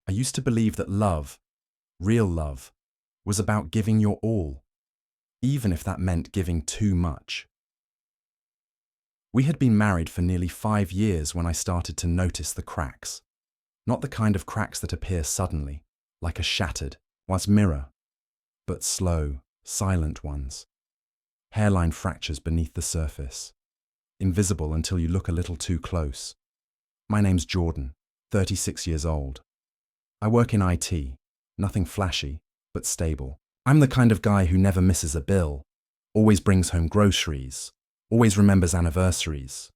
I used to believe that love, real love, was about giving your all, even if that meant giving too much. We had been married for nearly 5 years when I started to notice the cracks. Not the kind of cracks that appear suddenly, like a shattered glass mirror, but slow, silent ones. Hairline fractures beneath the surface, invisible until you look a little too close. My name's Jordan, 36 years old. I work in IT, nothing flashy, but stable. I'm the kind of guy who never misses a bill, always brings home groceries, always remembers anniversaries.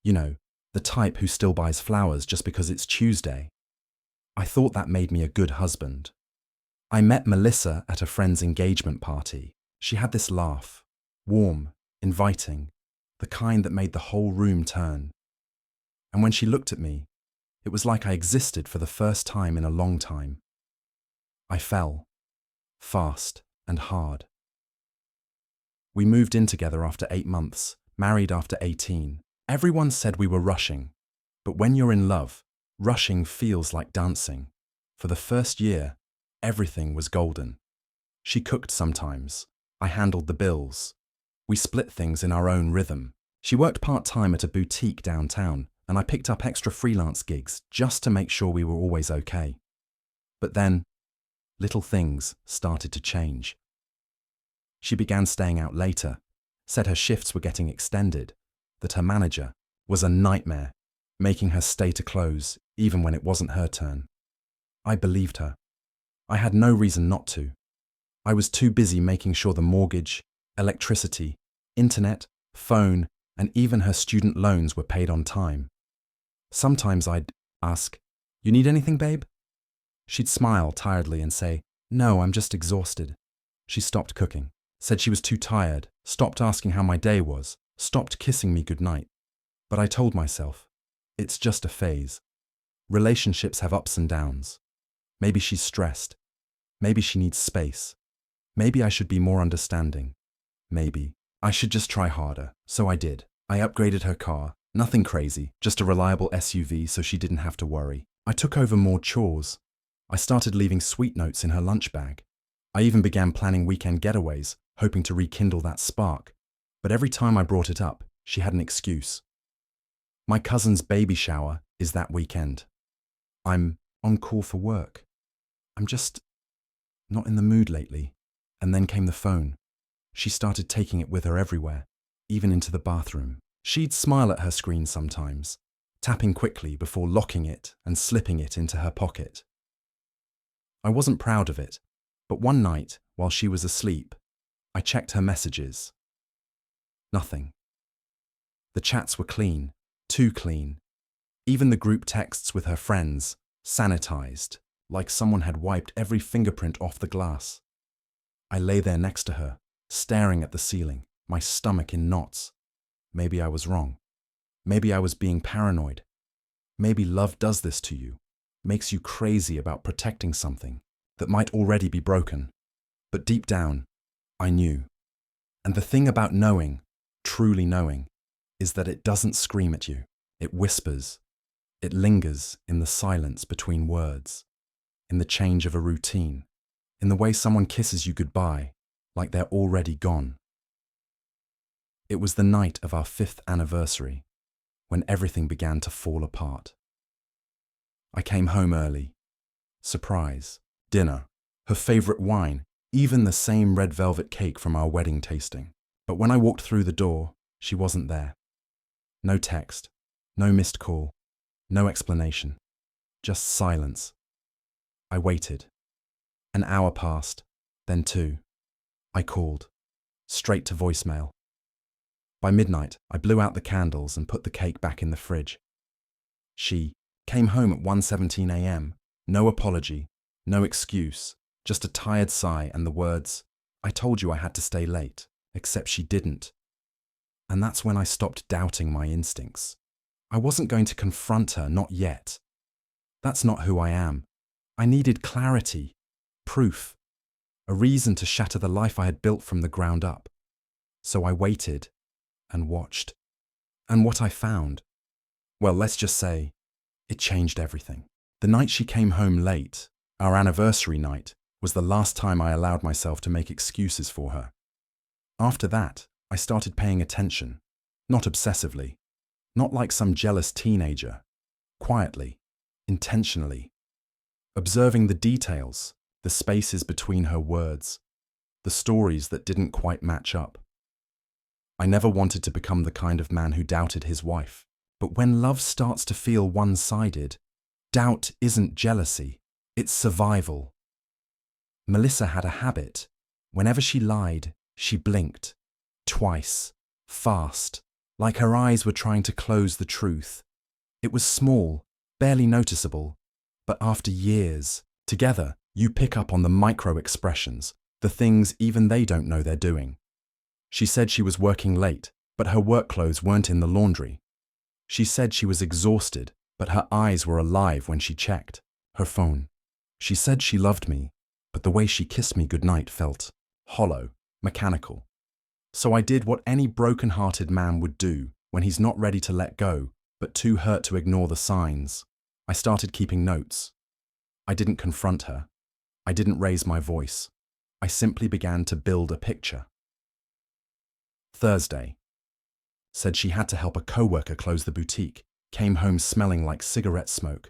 You know, the type who still buys flowers just because it's Tuesday. I thought that made me a good husband. I met Melissa at a friend's engagement party. She had this laugh, warm, inviting, the kind that made the whole room turn. And when she looked at me, it was like I existed for the first time in a long time. I fell, fast and hard. We moved in together after 8 months, married after 18. Everyone said we were rushing, but when you're in love, rushing feels like dancing. For the first year, everything was golden. She cooked sometimes. I handled the bills. We split things in our own rhythm. She worked part-time at a boutique downtown, and I picked up extra freelance gigs just to make sure we were always okay. But then, little things started to change. She began staying out later, said her shifts were getting extended, that her manager was a nightmare, making her stay to close even when it wasn't her turn. I believed her. I had no reason not to. I was too busy making sure the mortgage, electricity, internet, phone, and even her student loans were paid on time. Sometimes I'd ask, "You need anything, babe?" She'd smile tiredly and say, "No, I'm just exhausted." She stopped cooking, said she was too tired, stopped asking how my day was, stopped kissing me goodnight. But I told myself, it's just a phase. Relationships have ups and downs. Maybe she's stressed. Maybe she needs space. Maybe I should be more understanding. Maybe I should just try harder. So I did. I upgraded her car. Nothing crazy, just a reliable SUV so she didn't have to worry. I took over more chores. I started leaving sweet notes in her lunch bag. I even began planning weekend getaways, hoping to rekindle that spark. But every time I brought it up, she had an excuse. My cousin's baby shower is that weekend. I'm on call for work. I'm just not in the mood lately. And then came the phone. She started taking it with her everywhere, even into the bathroom. She'd smile at her screen sometimes, tapping quickly before locking it and slipping it into her pocket. I wasn't proud of it, but one night, while she was asleep, I checked her messages. Nothing. The chats were clean, too clean. Even the group texts with her friends, sanitized, like someone had wiped every fingerprint off the glass. I lay there next to her, staring at the ceiling, my stomach in knots. Maybe I was wrong. Maybe I was being paranoid. Maybe love does this to you, makes you crazy about protecting something that might already be broken. But deep down, I knew. And the thing about knowing, truly knowing, is that it doesn't scream at you. It whispers. It lingers in the silence between words, in the change of a routine, in the way someone kisses you goodbye, like they're already gone. It was the night of our 5th anniversary, when everything began to fall apart. I came home early. Surprise, dinner, her favorite wine, even the same red velvet cake from our wedding tasting. But when I walked through the door, she wasn't there. No text, no missed call, no explanation, just silence. I waited. An hour passed, then 2. I called, straight to voicemail. By midnight, I blew out the candles and put the cake back in the fridge. She came home at 1:17 a.m. No apology, no excuse, just a tired sigh and the words, "I told you I had to stay late," except she didn't. And that's when I stopped doubting my instincts. I wasn't going to confront her, not yet. That's not who I am. I needed clarity, proof, a reason to shatter the life I had built from the ground up. So I waited and watched. And what I found, well, let's just say, it changed everything. The night she came home late, our anniversary night, was the last time I allowed myself to make excuses for her. After that, I started paying attention, not obsessively, not like some jealous teenager, quietly, intentionally, observing the details, the spaces between her words, the stories that didn't quite match up. I never wanted to become the kind of man who doubted his wife, but when love starts to feel one-sided, doubt isn't jealousy, it's survival. Melissa had a habit. Whenever she lied, she blinked. Twice. Fast. Like her eyes were trying to close the truth. It was small, barely noticeable, but after years, together, you pick up on the micro-expressions, the things even they don't know they're doing. She said she was working late, but her work clothes weren't in the laundry. She said she was exhausted, but her eyes were alive when she checked her phone. She said she loved me, but the way she kissed me goodnight felt hollow, mechanical. So I did what any broken-hearted man would do when he's not ready to let go, but too hurt to ignore the signs. I started keeping notes. I didn't confront her. I didn't raise my voice. I simply began to build a picture. Thursday. Said she had to help a coworker close the boutique. Came home smelling like cigarette smoke.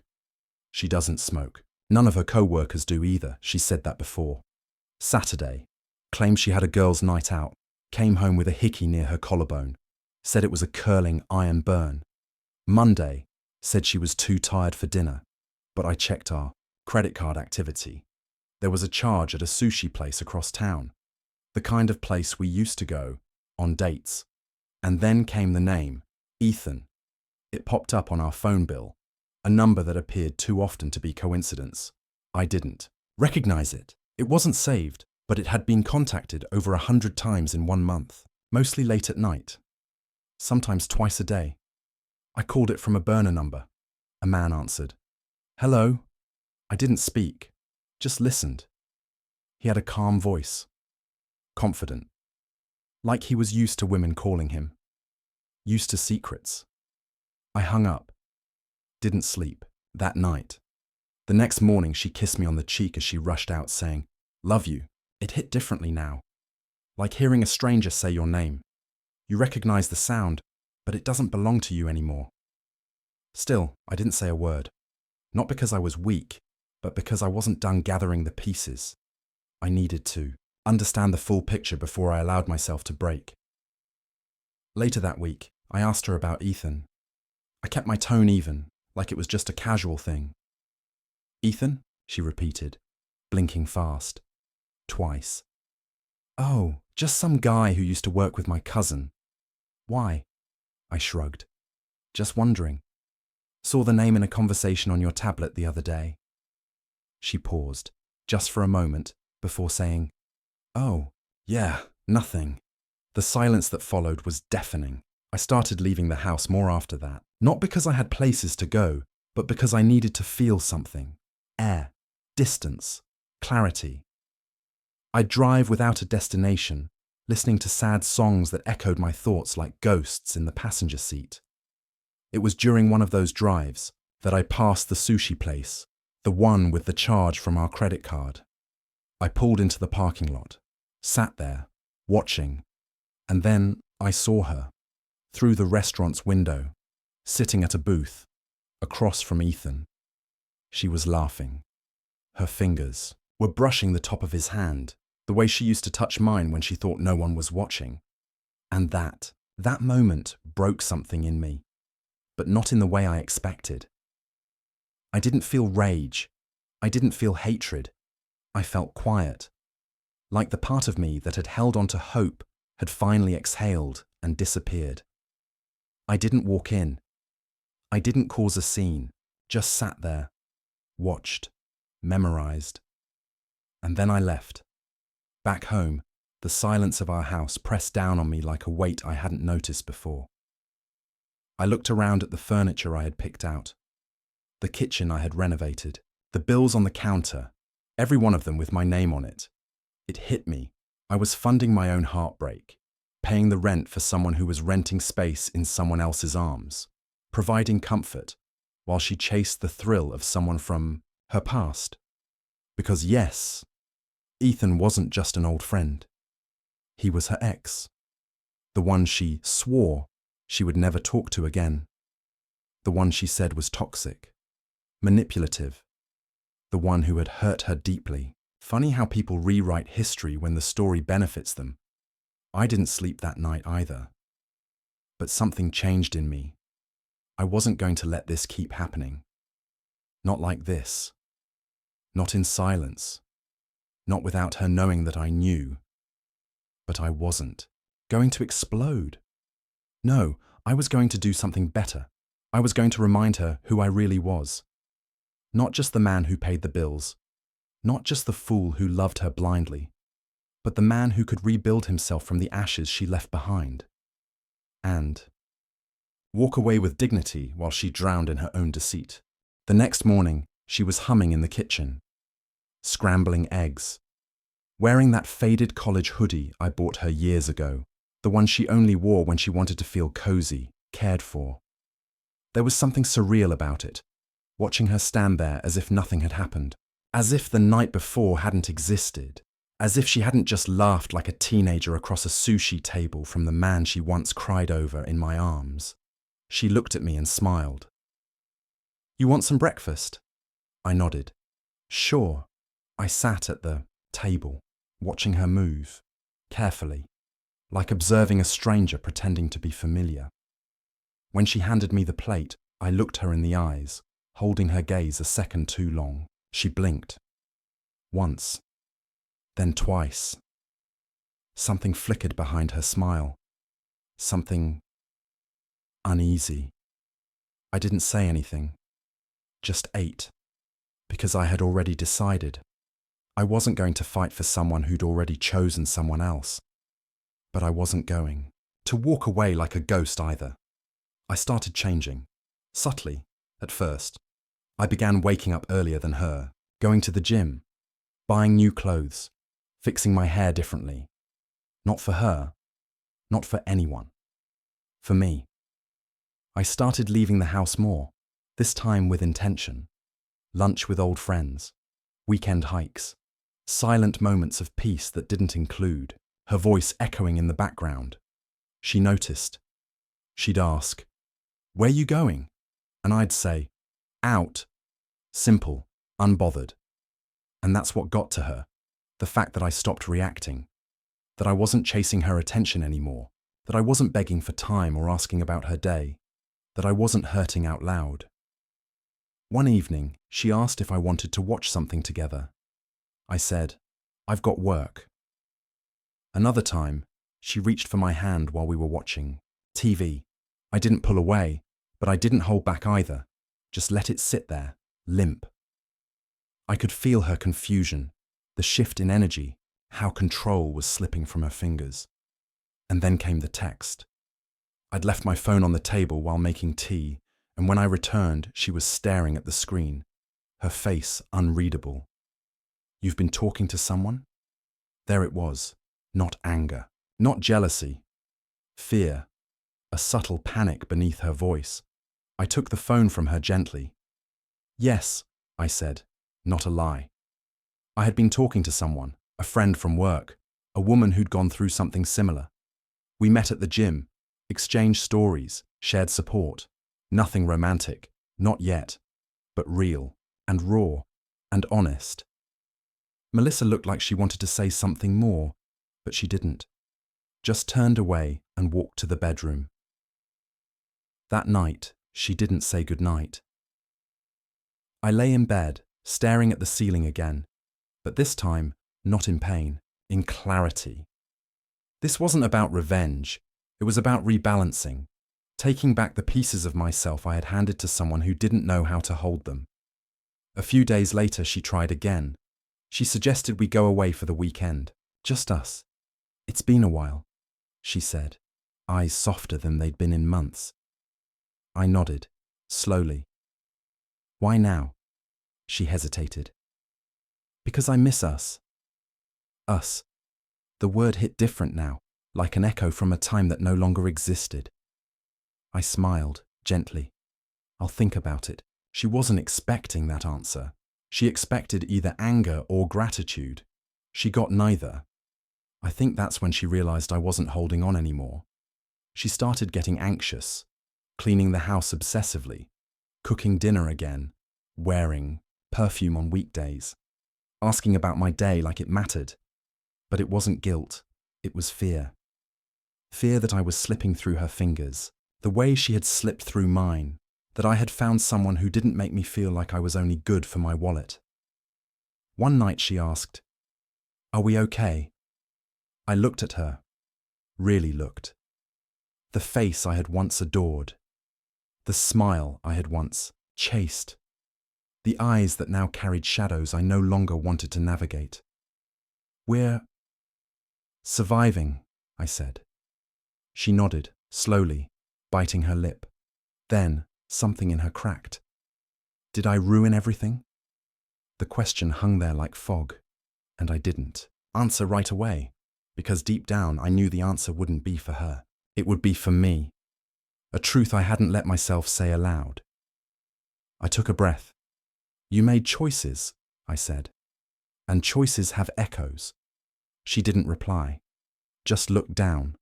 She doesn't smoke. None of her co-workers do either. She said that before. Saturday. Claimed she had a girls' night out. Came home with a hickey near her collarbone. Said it was a curling iron burn. Monday. Said she was too tired for dinner. But I checked our credit card activity. There was a charge at a sushi place across town. The kind of place we used to go on dates. And then came the name, Ethan. It popped up on our phone bill, a number that appeared too often to be coincidence. I didn't recognize it. It wasn't saved, but it had been contacted over 100 times in 1 month, mostly late at night, sometimes twice a day. I called it from a burner number. A man answered. Hello. I didn't speak, just listened. He had a calm voice, confident, like he was used to women calling him, used to secrets. I hung up, didn't sleep that night. The next morning she kissed me on the cheek as she rushed out saying, Love you. It hit differently now. Like hearing a stranger say your name. You recognize the sound, but it doesn't belong to you anymore. Still, I didn't say a word. Not because I was weak, but because I wasn't done gathering the pieces. I needed to understand the full picture before I allowed myself to break. Later that week, I asked her about Ethan. I kept my tone even, like it was just a casual thing. Ethan? She repeated, blinking fast. Twice. Oh, just some guy who used to work with my cousin. Why? I shrugged. Just wondering. Saw the name in a conversation on your tablet the other day. She paused, just for a moment, before saying, Oh, yeah, nothing. The silence that followed was deafening. I started leaving the house more after that, not because I had places to go, but because I needed to feel something. Air, distance, clarity. I'd drive without a destination, listening to sad songs that echoed my thoughts like ghosts in the passenger seat. It was during one of those drives that I passed the sushi place, the one with the charge from our credit card. I pulled into the parking lot, sat there, watching, and then I saw her, through the restaurant's window, sitting at a booth, across from Ethan. She was laughing. Her fingers were brushing the top of his hand, the way she used to touch mine when she thought no one was watching. And that moment broke something in me, but not in the way I expected. I didn't feel rage. I didn't feel hatred. I felt quiet, like the part of me that had held on to hope had finally exhaled and disappeared. I didn't walk in. I didn't cause a scene, just sat there, watched, memorized. And then I left. Back home, the silence of our house pressed down on me like a weight I hadn't noticed before. I looked around at the furniture I had picked out, the kitchen I had renovated, the bills on the counter, every one of them with my name on it. It hit me. I was funding my own heartbreak, paying the rent for someone who was renting space in someone else's arms, providing comfort, while she chased the thrill of someone from her past. Because yes, Ethan wasn't just an old friend. He was her ex. The one she swore she would never talk to again. The one she said was toxic, manipulative. The one who had hurt her deeply. Funny how people rewrite history when the story benefits them. I didn't sleep that night either. But something changed in me. I wasn't going to let this keep happening. Not like this. Not in silence. Not without her knowing that I knew. But I wasn't going to explode. No, I was going to do something better. I was going to remind her who I really was. Not just the man who paid the bills. Not just the fool who loved her blindly. But the man who could rebuild himself from the ashes she left behind. And walk away with dignity while she drowned in her own deceit. The next morning, she was humming in the kitchen, scrambling eggs, wearing that faded college hoodie I bought her years ago, the one she only wore when she wanted to feel cozy, cared for. There was something surreal about it, watching her stand there as if nothing had happened, as if the night before hadn't existed, as if she hadn't just laughed like a teenager across a sushi table from the man she once cried over in my arms. She looked at me and smiled. "You want some breakfast?" I nodded. "Sure." I sat at the table, watching her move, carefully, like observing a stranger pretending to be familiar. When she handed me the plate, I looked her in the eyes, holding her gaze a second too long. She blinked. Once. Then twice. Something flickered behind her smile. Something uneasy. I didn't say anything. Just ate. Because I had already decided. I wasn't going to fight for someone who'd already chosen someone else. But I wasn't going to walk away like a ghost either. I started changing. Subtly, at first. I began waking up earlier than her, going to the gym, buying new clothes, fixing my hair differently. Not for her. Not for anyone. For me. I started leaving the house more, this time with intention. Lunch with old friends, weekend hikes, silent moments of peace that didn't include her voice echoing in the background. She noticed. She'd ask, "Where you going?" And I'd say, "Out." Simple, unbothered. And that's what got to her, the fact that I stopped reacting, that I wasn't chasing her attention anymore, that I wasn't begging for time or asking about her day, that I wasn't hurting out loud. One evening, she asked if I wanted to watch something together. I said, "I've got work." Another time, she reached for my hand while we were watching TV. I didn't pull away, but I didn't hold back either, just let it sit there, limp. I could feel her confusion, the shift in energy, how control was slipping from her fingers. And then came the text. I'd left my phone on the table while making tea, and when I returned, she was staring at the screen, her face unreadable. "You've been talking to someone?" There it was, not anger, not jealousy, fear, a subtle panic beneath her voice. I took the phone from her gently. "Yes," I said, not a lie. I had been talking to someone, a friend from work, a woman who'd gone through something similar. We met at the gym, exchanged stories, shared support. Nothing romantic, not yet, but real, and raw, and honest. Melissa looked like she wanted to say something more, but she didn't. Just turned away and walked to the bedroom. That night, she didn't say goodnight. I lay in bed, staring at the ceiling again, but this time, not in pain, in clarity. This wasn't about revenge, it was about rebalancing, taking back the pieces of myself I had handed to someone who didn't know how to hold them. A few days later, she tried again. She suggested we go away for the weekend, just us. "It's been a while," she said, eyes softer than they'd been in months. I nodded, slowly. "Why now?" She hesitated. "Because I miss us." Us. The word hit different now, like an echo from a time that no longer existed. I smiled, gently. "I'll think about it," She wasn't expecting that answer. She expected either anger or gratitude. She got neither. I think that's when she realized I wasn't holding on anymore. She started getting anxious, cleaning the house obsessively, cooking dinner again, wearing perfume on weekdays, asking about my day like it mattered. But it wasn't guilt, it was fear. Fear that I was slipping through her fingers, the way she had slipped through mine, that I had found someone who didn't make me feel like I was only good for my wallet. One night she asked, "Are we okay?" I looked at her, really looked. The face I had once adored, the smile I had once chased, the eyes that now carried shadows I no longer wanted to navigate. "We're surviving," I said. She nodded, slowly, biting her lip. Then, something in her cracked. Did I ruin everything? The question hung there like fog, and I didn't answer right away, because deep down I knew the answer wouldn't be for her. It would be for me. A truth I hadn't let myself say aloud. I took a breath. "You made choices," I said. "And choices have echoes." She didn't reply, just looked down,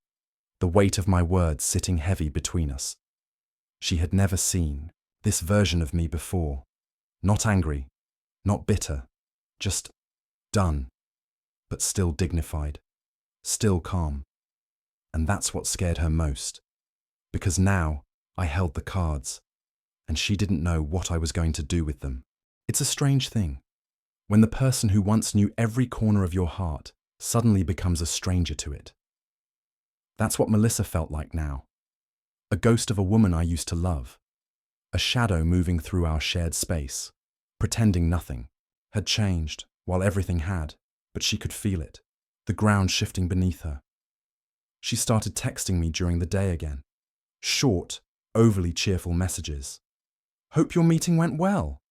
the weight of my words sitting heavy between us. She had never seen this version of me before. Not angry, not bitter, just done, but still dignified, still calm. And that's what scared her most, because now I held the cards, and she didn't know what I was going to do with them. It's a strange thing, when the person who once knew every corner of your heart suddenly becomes a stranger to it. That's what Melissa felt like now. A ghost of a woman I used to love, a shadow moving through our shared space, pretending nothing had changed while everything had, but she could feel it, the ground shifting beneath her. She started texting me during the day again. Short, overly cheerful messages. "Hope your meeting went well.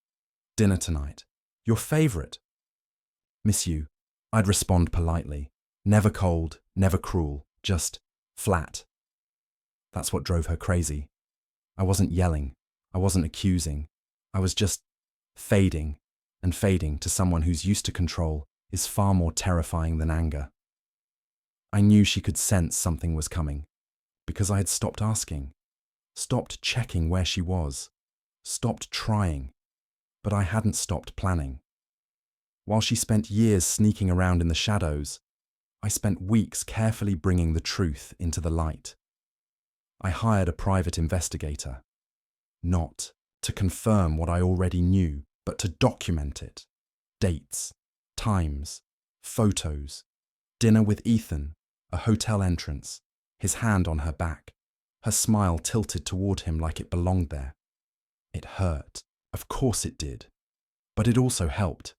Dinner tonight. Your favorite. Miss you." I'd respond politely. Never cold, never cruel, just flat. That's what drove her crazy. I wasn't yelling. I wasn't accusing. I was just fading, and fading to someone who's used to control is far more terrifying than anger. I knew she could sense something was coming, because I had stopped asking, stopped checking where she was, stopped trying, but I hadn't stopped planning. While she spent years sneaking around in the shadows, I spent weeks carefully bringing the truth into the light. I hired a private investigator, not to confirm what I already knew, but to document it. Dates, times, photos, dinner with Ethan, a hotel entrance, his hand on her back, her smile tilted toward him like it belonged there. It hurt. Of course it did. But it also helped.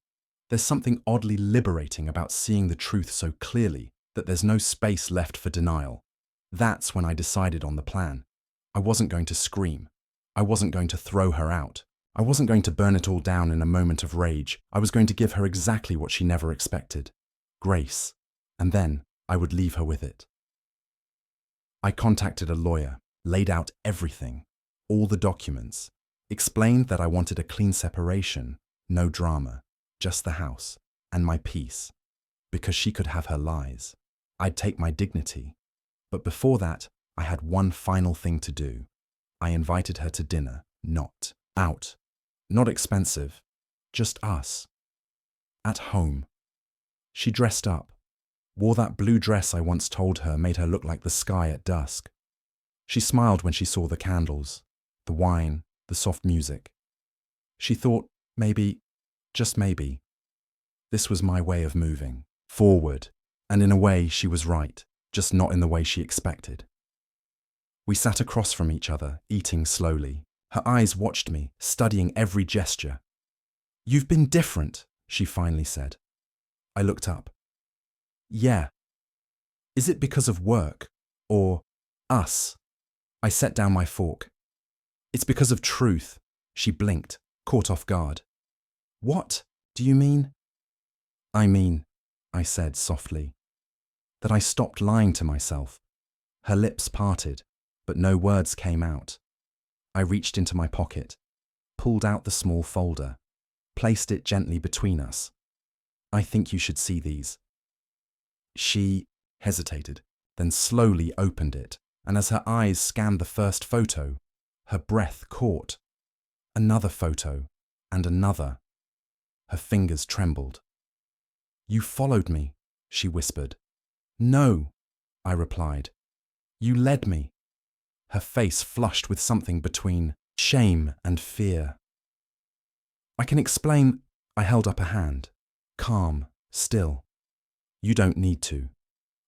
There's something oddly liberating about seeing the truth so clearly that there's no space left for denial. That's when I decided on the plan. I wasn't going to scream. I wasn't going to throw her out. I wasn't going to burn it all down in a moment of rage. I was going to give her exactly what she never expected. Grace. And then I would leave her with it. I contacted a lawyer, laid out everything, all the documents, explained that I wanted a clean separation, no drama, just the house, and my peace, because she could have her lies. I'd take my dignity. But before that, I had one final thing to do. I invited her to dinner, not out, not expensive, just us. At home. She dressed up, wore that blue dress I once told her made her look like the sky at dusk. She smiled when she saw the candles, the wine, the soft music. She thought, maybe, just maybe, this was my way of moving forward, and in a way she was right, just not in the way she expected. We sat across from each other, eating slowly. Her eyes watched me, studying every gesture. "You've been different," she finally said. I looked up. "Yeah. Is it because of work? Or us?" I set down my fork. "It's because of truth." She blinked, caught off guard. "What do you mean?" "I mean," I said softly, "that I stopped lying to myself." Her lips parted, but no words came out. I reached into my pocket. pulled out the small folder, placed it gently between us. "I think you should see these." She hesitated, then slowly opened it, and as her eyes scanned the first photo, her breath caught. Another photo, and another. Her fingers trembled. "You followed me," she whispered. "No," I replied. "You led me." Her face flushed with something between shame and fear. "I can explain." I held up a hand, calm, still. "You don't need to.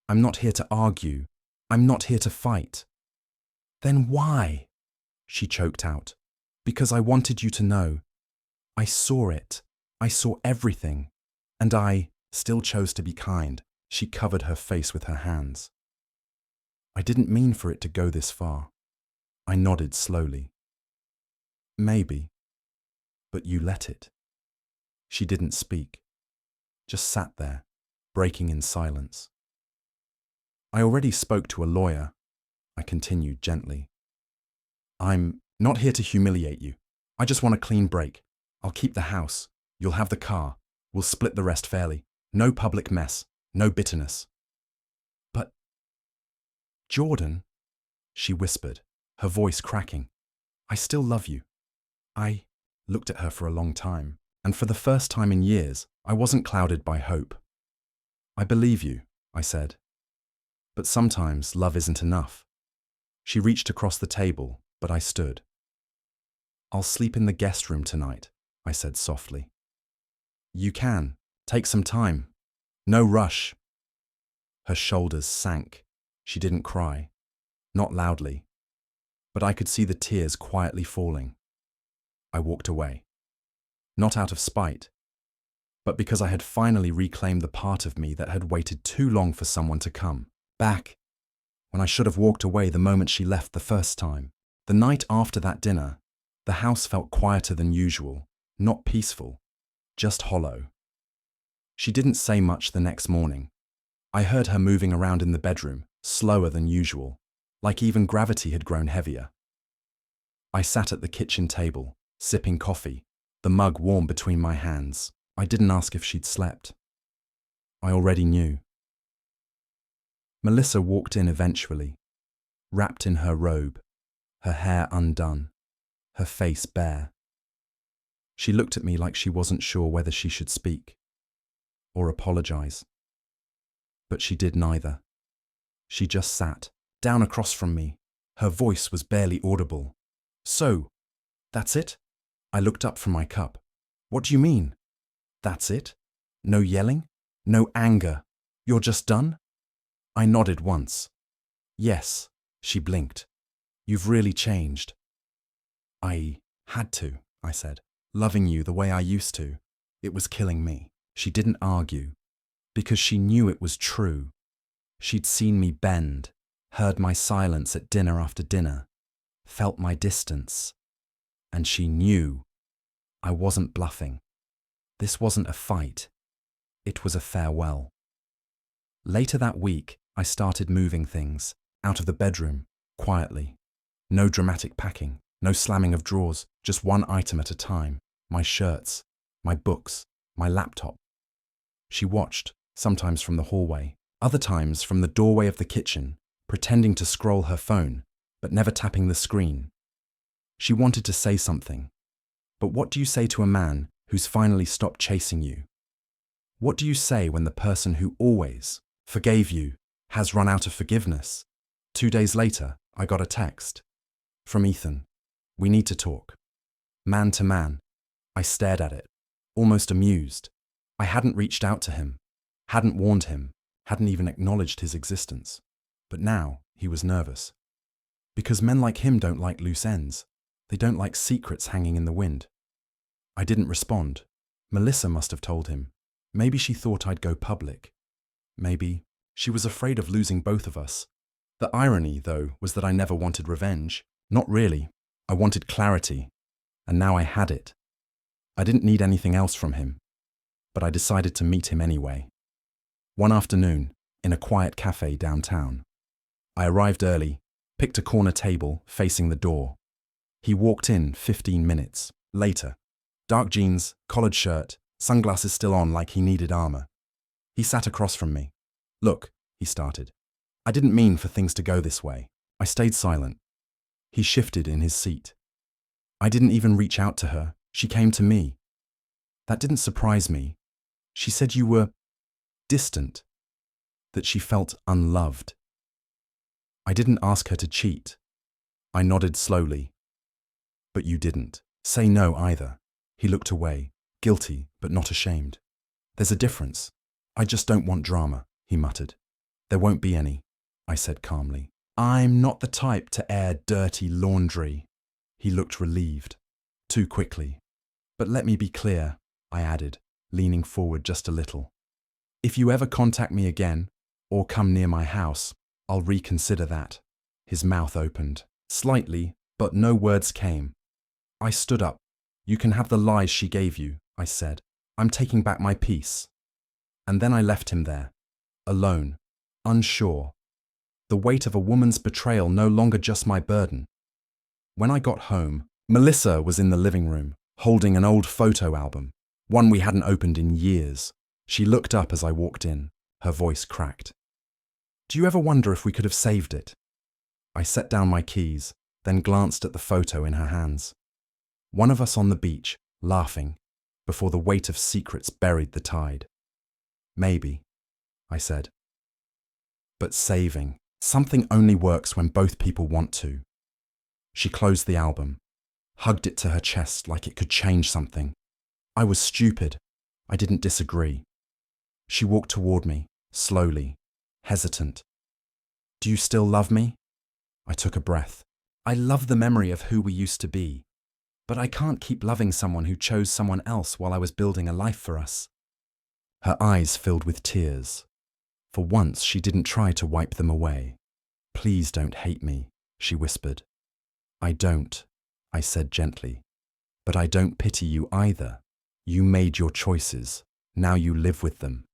I'm not here to argue. I'm not here to fight." "Then why?" she choked out. "Because I wanted you to know. I saw it. I saw everything. And I still chose to be kind." She covered her face with her hands. "I didn't mean for it to go this far." I nodded slowly. "Maybe. But you let it." She didn't speak, just sat there, breaking in silence. "I already spoke to a lawyer," I continued gently. "I'm not here to humiliate you. I just want a clean break. I'll keep the house. You'll have the car. We'll split the rest fairly. No public mess. No bitterness." "But, Jordan," she whispered, her voice cracking, "I still love you." I looked at her for a long time, and for the first time in years, I wasn't clouded by hope. "I believe you," I said. "But sometimes love isn't enough." She reached across the table, but I stood. "I'll sleep in the guest room tonight," I said softly. "You can. Take some time. No rush." Her shoulders sank. She didn't cry. Not loudly. But I could see the tears quietly falling. I walked away. Not out of spite, but because I had finally reclaimed the part of me that had waited too long for someone to come back, when I should have walked away the moment she left the first time. The night after that dinner, the house felt quieter than usual, not peaceful, just hollow. She didn't say much the next morning. I heard her moving around in the bedroom, slower than usual, like even gravity had grown heavier. I sat at the kitchen table, sipping coffee, the mug warm between my hands. I didn't ask if she'd slept. I already knew. Melissa walked in eventually, wrapped in her robe, her hair undone, her face bare. She looked at me like she wasn't sure whether she should speak or apologize. But she did neither. She just sat, down across from me. Her voice was barely audible. "So, that's it?" I looked up from my cup. "What do you mean? That's it? No yelling? No anger? You're just done?" I nodded once. "Yes," she blinked. "You've really changed." "I had to," I said. "Loving you the way I used to. It was killing me." She didn't argue, because she knew it was true. She'd seen me bend, heard my silence at dinner after dinner, felt my distance, and she knew I wasn't bluffing. This wasn't a fight. It was a farewell. Later that week, I started moving things out of the bedroom, quietly. No dramatic packing, no slamming of drawers, just one item at a time. My shirts, my books, my laptop. She watched, sometimes from the hallway, other times from the doorway of the kitchen, pretending to scroll her phone, but never tapping the screen. She wanted to say something. But what do you say to a man who's finally stopped chasing you? What do you say when the person who always forgave you has run out of forgiveness? 2 days later, I got a text from Ethan. "We need to talk." Man to man. I stared at it, almost amused. I hadn't reached out to him, hadn't warned him, hadn't even acknowledged his existence. But now he was nervous. Because men like him don't like loose ends. They don't like secrets hanging in the wind. I didn't respond. Melissa must have told him. Maybe she thought I'd go public. Maybe she was afraid of losing both of us. The irony, though, was that I never wanted revenge. Not really. I wanted clarity. And now I had it. I didn't need anything else from him. But I decided to meet him anyway. One afternoon, in a quiet cafe downtown. I arrived early, picked a corner table facing the door. He walked in 15 minutes Later. Dark jeans, collared shirt, sunglasses still on like he needed armor. He sat across from me. Look, he started. I didn't mean for things to go this way. I stayed silent. He shifted in his seat. I didn't even reach out to her. She came to me. That didn't surprise me. She said you were distant, that she felt unloved. I didn't ask her to cheat. I nodded slowly. But you didn't say no either. He looked away, guilty but not ashamed. There's a difference. I just don't want drama, he muttered. There won't be any, I said calmly. I'm not the type to air dirty laundry. He looked relieved. Too quickly. But let me be clear, I added, leaning forward just a little. If you ever contact me again, or come near my house, I'll reconsider that. His mouth opened, slightly, but no words came. I stood up. You can have the lies she gave you, I said. I'm taking back my peace. And then I left him there, alone, unsure. The weight of a woman's betrayal no longer just my burden. When I got home, Melissa was in the living room, holding an old photo album, one we hadn't opened in years. She looked up as I walked in, her voice cracked. Do you ever wonder if we could have saved it? I set down my keys, then glanced at the photo in her hands. One of us on the beach, laughing, before the weight of secrets buried the tide. Maybe, I said. But saving, something only works when both people want to. She closed the album, hugged it to her chest like it could change something. I was stupid. I didn't disagree. She walked toward me, slowly, hesitant. Do you still love me? I took a breath. I love the memory of who we used to be. But I can't keep loving someone who chose someone else while I was building a life for us. Her eyes filled with tears. For once, she didn't try to wipe them away. Please don't hate me, she whispered. I don't, I said gently. But I don't pity you either. You made your choices. Now you live with them.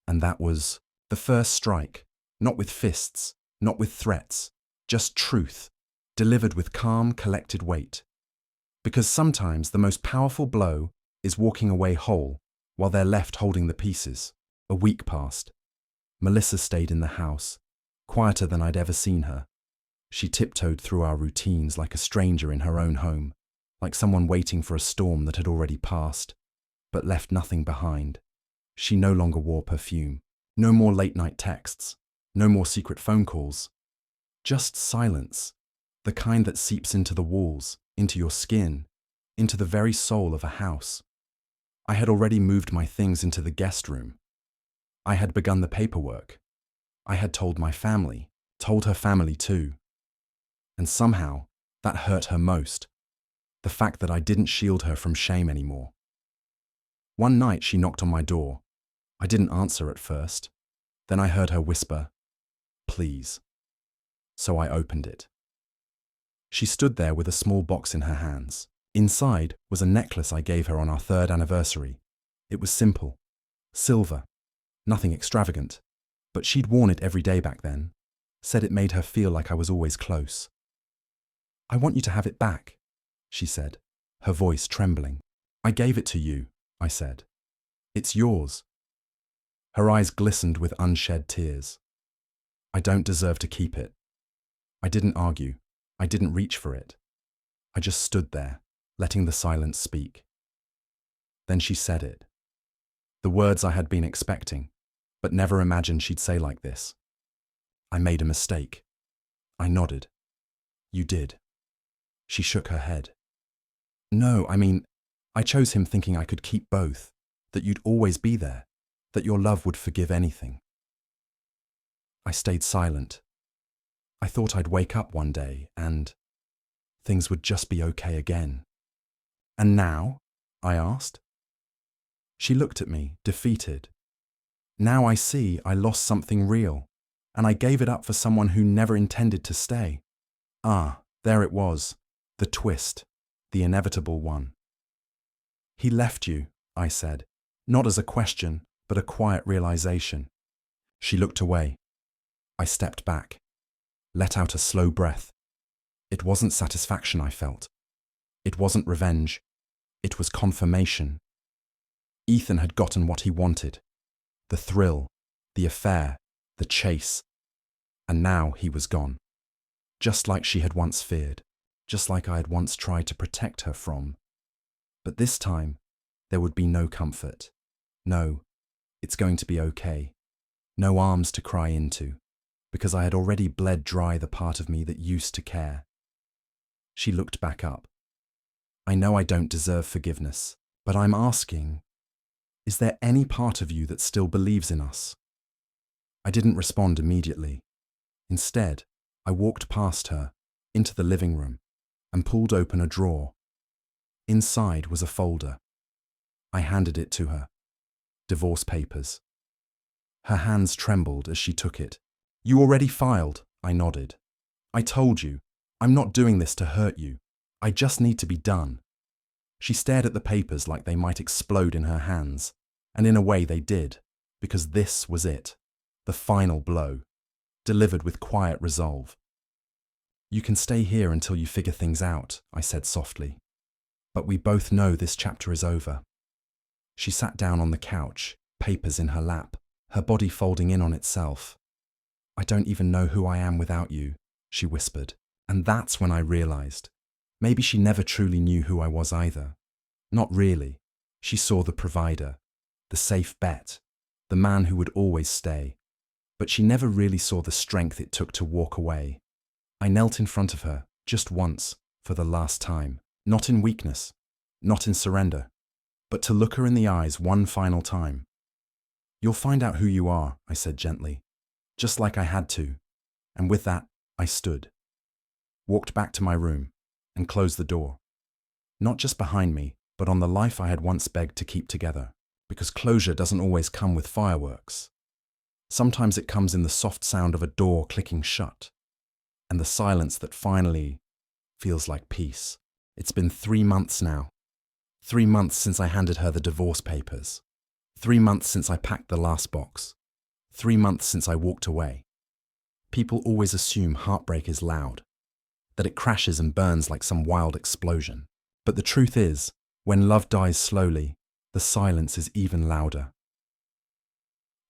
And that was the first strike, not with fists, not with threats, just truth, delivered with calm, collected weight. Because sometimes the most powerful blow is walking away whole while they're left holding the pieces. A week passed. Melissa stayed in the house, quieter than I'd ever seen her. She tiptoed through our routines like a stranger in her own home, like someone waiting for a storm that had already passed, but left nothing behind. She no longer wore perfume, no more late-night texts, no more secret phone calls. Just silence, the kind that seeps into the walls, into your skin, into the very soul of a house. I had already moved my things into the guest room. I had begun the paperwork. I had told my family, told her family too. And somehow, that hurt her most. The fact that I didn't shield her from shame anymore. One night she knocked on my door. I didn't answer at first. Then I heard her whisper, "Please." So I opened it. She stood there with a small box in her hands. Inside was a necklace I gave her on our 3rd anniversary. It was simple, silver, nothing extravagant, but she'd worn it every day back then, said it made her feel like I was always close. I want you to have it back, she said, her voice trembling. I gave it to you, I said. It's yours. Her eyes glistened with unshed tears. I don't deserve to keep it. I didn't argue. I didn't reach for it. I just stood there, letting the silence speak. Then she said it. The words I had been expecting, but never imagined she'd say like this. I made a mistake. I nodded. You did. She shook her head. No, I chose him thinking I could keep both, that you'd always be there, that your love would forgive anything. I stayed silent. I thought I'd wake up one day and things would just be okay again. And now? I asked. She looked at me, defeated. Now I see I lost something real, and I gave it up for someone who never intended to stay. Ah, there it was, the twist, the inevitable one. He left you, I said, not as a question, but a quiet realization. She looked away. I stepped back, let out a slow breath. It wasn't satisfaction I felt. It wasn't revenge. It was confirmation. Ethan had gotten what he wanted. The thrill, the affair, the chase. And now he was gone. Just like she had once feared. Just like I had once tried to protect her from. But this time, there would be no comfort. No, it's going to be okay. No arms to cry into, because I had already bled dry the part of me that used to care. She looked back up. I know I don't deserve forgiveness, but I'm asking, is there any part of you that still believes in us? I didn't respond immediately. Instead, I walked past her, into the living room, and pulled open a drawer. Inside was a folder. I handed it to her. Divorce papers. Her hands trembled as she took it. You already filed, I nodded. I told you, I'm not doing this to hurt you. I just need to be done. She stared at the papers like they might explode in her hands, and in a way they did, because this was it, the final blow, delivered with quiet resolve. You can stay here until you figure things out, I said softly. But we both know this chapter is over. She sat down on the couch, papers in her lap, her body folding in on itself. I don't even know who I am without you, she whispered. And that's when I realized. Maybe she never truly knew who I was either. Not really. She saw the provider, the safe bet, the man who would always stay. But she never really saw the strength it took to walk away. I knelt in front of her, just once, for the last time. Not in weakness, not in surrender, but to look her in the eyes one final time. You'll find out who you are, I said gently, just like I had to. And with that, I stood, walked back to my room, and closed the door. Not just behind me, but on the life I had once begged to keep together, because closure doesn't always come with fireworks. Sometimes it comes in the soft sound of a door clicking shut, and the silence that finally feels like peace. It's been 3 months now. 3 months since I handed her the divorce papers. 3 months since I packed the last box. 3 months since I walked away. People always assume heartbreak is loud, that it crashes and burns like some wild explosion. But the truth is, when love dies slowly, the silence is even louder.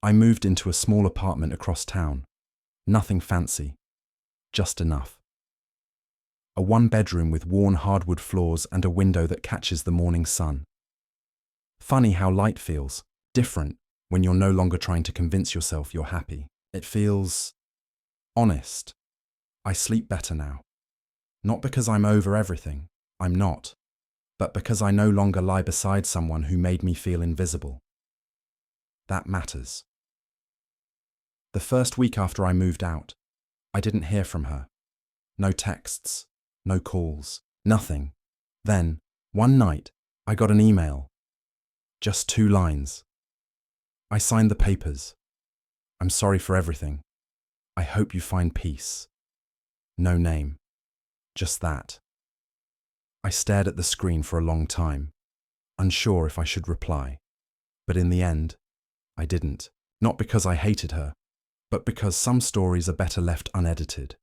I moved into a small apartment across town. Nothing fancy, just enough. A 1-bedroom with worn hardwood floors and a window that catches the morning sun. Funny how light feels, different, when you're no longer trying to convince yourself you're happy. It feels honest. I sleep better now. Not because I'm over everything, I'm not, but because I no longer lie beside someone who made me feel invisible. That matters. The first week after I moved out, I didn't hear from her. No texts, no calls, nothing. Then, one night, I got an email. Just 2 lines. I signed the papers. I'm sorry for everything. I hope you find peace. No name. Just that. I stared at the screen for a long time, unsure if I should reply. But in the end, I didn't. Not because I hated her, but because some stories are better left unedited.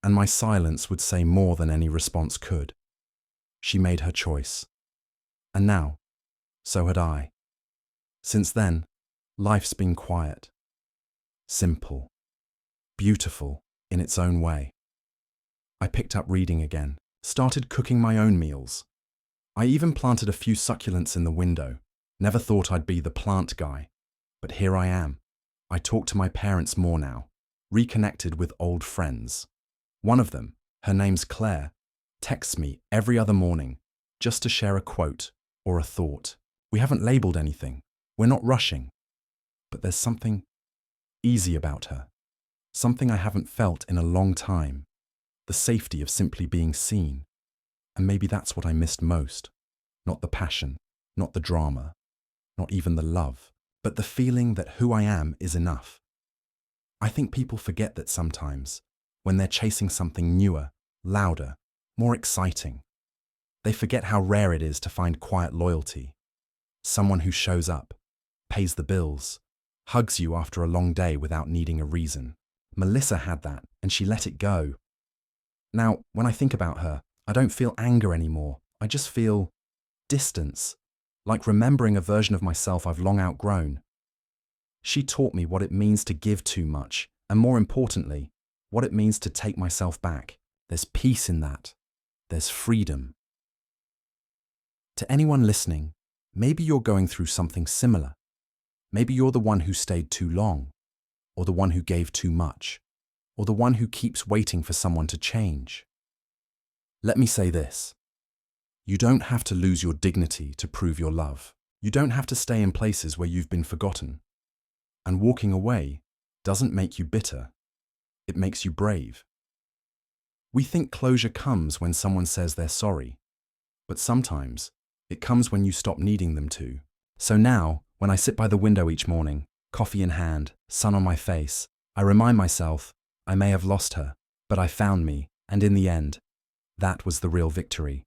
And my silence would say more than any response could. She made her choice. And now, so had I. Since then, life's been quiet. Simple. Beautiful in its own way. I picked up reading again, started cooking my own meals. I even planted a few succulents in the window. Never thought I'd be the plant guy. But here I am. I talk to my parents more now, reconnected with old friends. One of them, her name's Claire, texts me every other morning just to share a quote or a thought. We haven't labeled anything. We're not rushing. But there's something easy about her. Something I haven't felt in a long time. The safety of simply being seen. And maybe that's what I missed most. Not the passion, not the drama, not even the love, but the feeling that who I am is enough. I think people forget that sometimes, when they're chasing something newer, louder, more exciting. They forget how rare it is to find quiet loyalty. Someone who shows up, pays the bills, hugs you after a long day without needing a reason. Melissa had that, and she let it go. Now, when I think about her, I don't feel anger anymore. I just feel distance, like remembering a version of myself I've long outgrown. She taught me what it means to give too much, and more importantly, what it means to take myself back. There's peace in that. There's freedom. To anyone listening, maybe you're going through something similar. Maybe you're the one who stayed too long, or the one who gave too much, or the one who keeps waiting for someone to change. Let me say this. You don't have to lose your dignity to prove your love. You don't have to stay in places where you've been forgotten. And walking away doesn't make you bitter. It makes you brave. We think closure comes when someone says they're sorry, but sometimes it comes when you stop needing them to. So now, when I sit by the window each morning, coffee in hand, sun on my face, I remind myself, I may have lost her, but I found me, and in the end, that was the real victory.